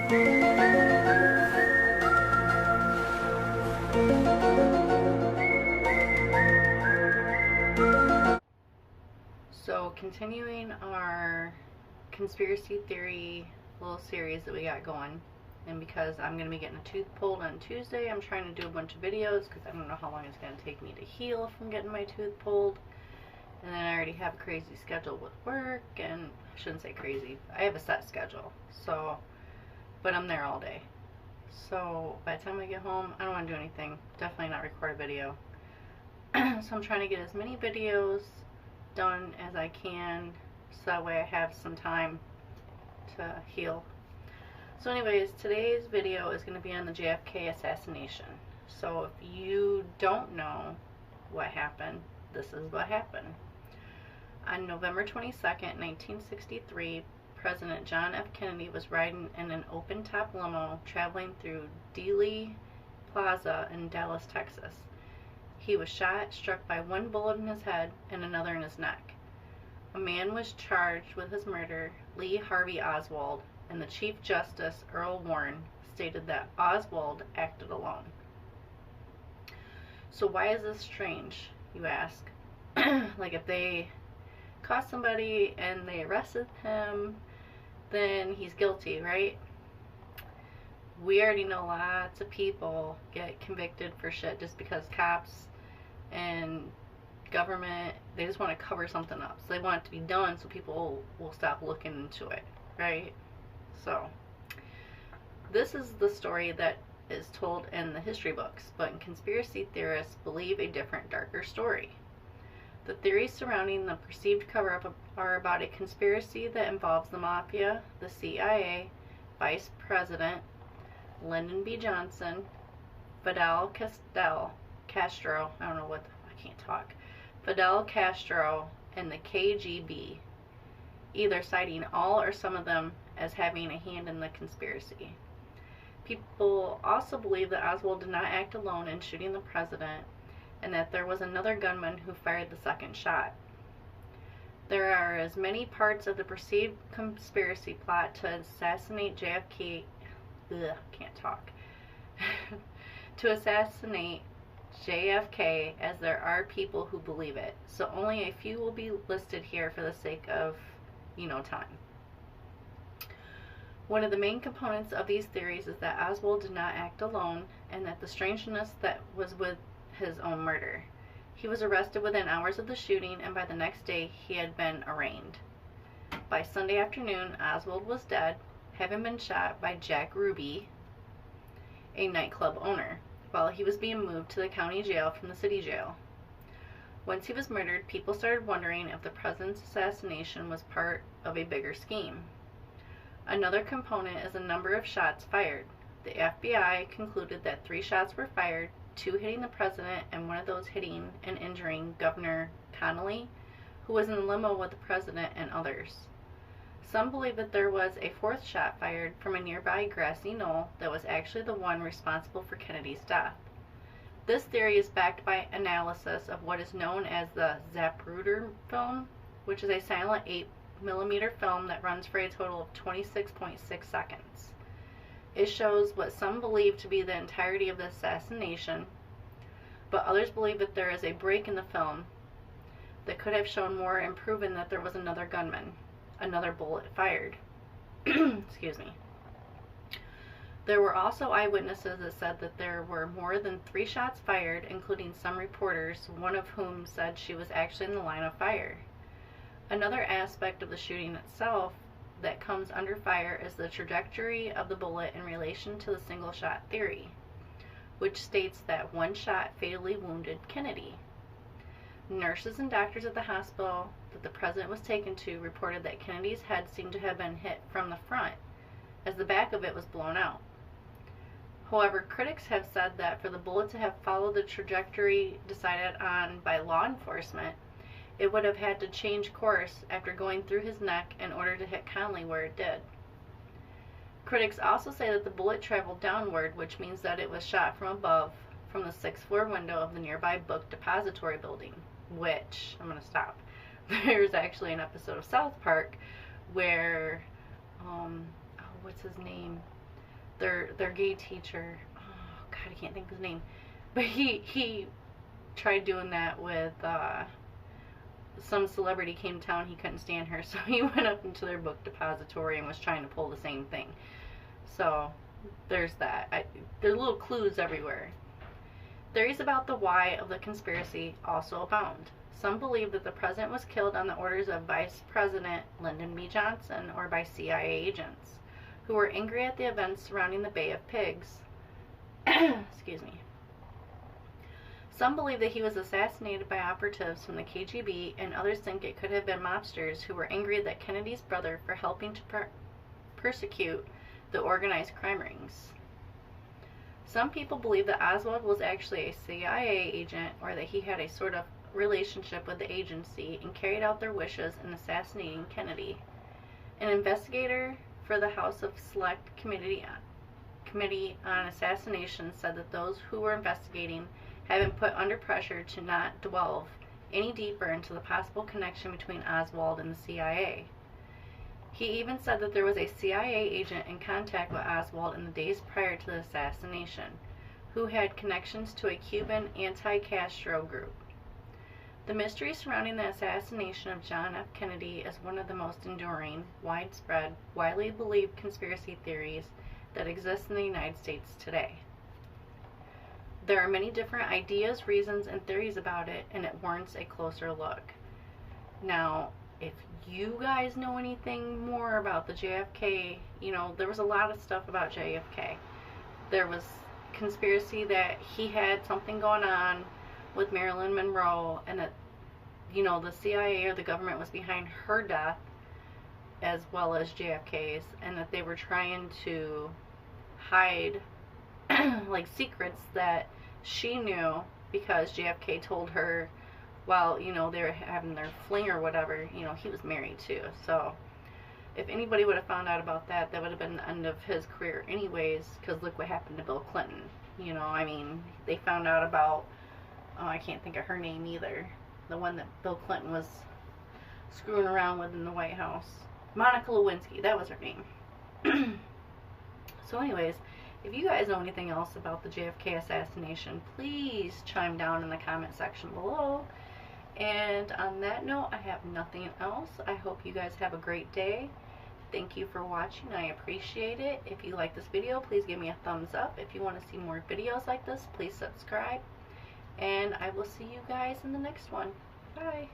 So, continuing our conspiracy theory little series that we got going, and because I'm going to be getting a tooth pulled on Tuesday, I'm trying to do a bunch of videos because I don't know how long it's going to take me to heal from getting my tooth pulled. And then I already have a crazy schedule with work, and I shouldn't say crazy, I have a set schedule, so, but I'm there all day. So by the time I get home, I don't want to do anything, definitely not record a video. So I'm trying to get as many videos done as I can, so that way I have some time to heal. So anyways, today's video is going to be on the JFK assassination. So if you don't know what happened, this is what happened. On November 22nd, 1963, President John F. Kennedy was riding in an open-top limo traveling through Dealey Plaza in Dallas, Texas. He was shot, struck by one bullet in his head and another in his neck. A man was charged with his murder, Lee Harvey Oswald, and the Chief Justice, Earl Warren, stated that Oswald acted alone. So why is this strange, you ask? Like, if they caught somebody and they arrested him, then he's guilty, right? We already know lots of people get convicted for shit just because cops and government, they just want to cover something up. So they want it to be done so people will stop looking into it, right? So this is the story that is told in the history books, but conspiracy theorists believe a different, darker story. The theories surrounding the perceived cover-up are about a conspiracy that involves the Mafia, the CIA, Vice President Lyndon B. Johnson, Fidel Castro, I don't know what, I can't talk, Fidel Castro, and the KGB, either citing all or some of them as having a hand in the conspiracy. People also believe that Oswald did not act alone in shooting the president, and that there was another gunman who fired the second shot. There are as many parts of the perceived conspiracy plot to assassinate JFK, can't talk, to assassinate JFK as there are people who believe it. So only a few will be listed here for the sake of, time. One of the main components of these theories is that Oswald did not act alone, and that the strangeness that was with his own murder. He was arrested within hours of the shooting, and by the next day he had been arraigned. By Sunday afternoon, Oswald was dead, having been shot by Jack Ruby, a nightclub owner, while he was being moved to the county jail from the city jail. Once he was murdered, people started wondering if the president's assassination was part of a bigger scheme. Another component is the number of shots fired. The FBI concluded that 3 shots were fired, 2 hitting the president and one of those hitting and injuring Governor Connolly, who was in the limo with the president, and others. Some believe that there was a 4th shot fired from a nearby grassy knoll that was actually the one responsible for Kennedy's death. This theory is backed by analysis of what is known as the Zapruder film, which is a silent 8mm film that runs for a total of 26.6 seconds. It shows what some believe to be the entirety of the assassination, but others believe that there is a break in the film that could have shown more and proven that there was another gunman, another bullet fired. Excuse me. There were also eyewitnesses that said that there were more than 3 shots fired, including some reporters, one of whom said she was actually in the line of fire. Another aspect of the shooting itself that comes under fire is the trajectory of the bullet in relation to the single shot theory, which states that 1 shot fatally wounded Kennedy. Nurses and doctors at the hospital that the president was taken to reported that Kennedy's head seemed to have been hit from the front, as the back of it was blown out. However, critics have said that for the bullet to have followed the trajectory decided on by law enforcement, it would have had to change course after going through his neck in order to hit Connolly where it did. Critics also say that the bullet traveled downward, which means that it was shot from above, from the 6th floor window of the nearby book depository building, which, I'm going to stop. There's actually an episode of South Park where, what's his name? their gay teacher. Oh God, I can't think of his name, but he tried doing that with some celebrity came to town. He couldn't stand her, so he went up into their book depository and was trying to pull the same thing. So there's that. There's little clues everywhere. Theories about the why of the conspiracy also abound. Some believe that the president was killed on the orders of Vice President Lyndon B. Johnson or by CIA agents who were angry at the events surrounding the Bay of Pigs. Excuse me. Some believe that he was assassinated by operatives from the KGB, and others think it could have been mobsters who were angry at Kennedy's brother for helping to persecute the organized crime rings. Some people believe that Oswald was actually a CIA agent, or that he had a sort of relationship with the agency and carried out their wishes in assassinating Kennedy. An investigator for the House of Select Committee on Assassination said that those who were investigating had been put under pressure to not delve any deeper into the possible connection between Oswald and the CIA. He even said that there was a CIA agent in contact with Oswald in the days prior to the assassination, who had connections to a Cuban anti-Castro group. The mystery surrounding the assassination of John F. Kennedy is one of the most enduring, widespread, widely believed conspiracy theories that exist in the United States today. There are many different ideas, reasons, and theories about it, and it warrants a closer look. Now, if you guys know anything more about the JFK, there was a lot of stuff about JFK. There was conspiracy that he had something going on with Marilyn Monroe, and that, the CIA or the government was behind her death as well as JFK's, and that they were trying to hide like secrets that she knew because JFK told her while, they were having their fling or whatever, he was married too. So if anybody would have found out about that, that would have been the end of his career anyways, because look what happened to Bill Clinton. They found out about, I can't think of her name either, the one that Bill Clinton was screwing around with in the White House. Monica Lewinsky, that was her name. So anyways, if you guys know anything else about the JFK assassination, please chime down in the comment section below. And on that note, I have nothing else. I hope you guys have a great day. Thank you for watching. I appreciate it. If you like this video, please give me a thumbs up. If you want to see more videos like this, please subscribe. And I will see you guys in the next one. Bye.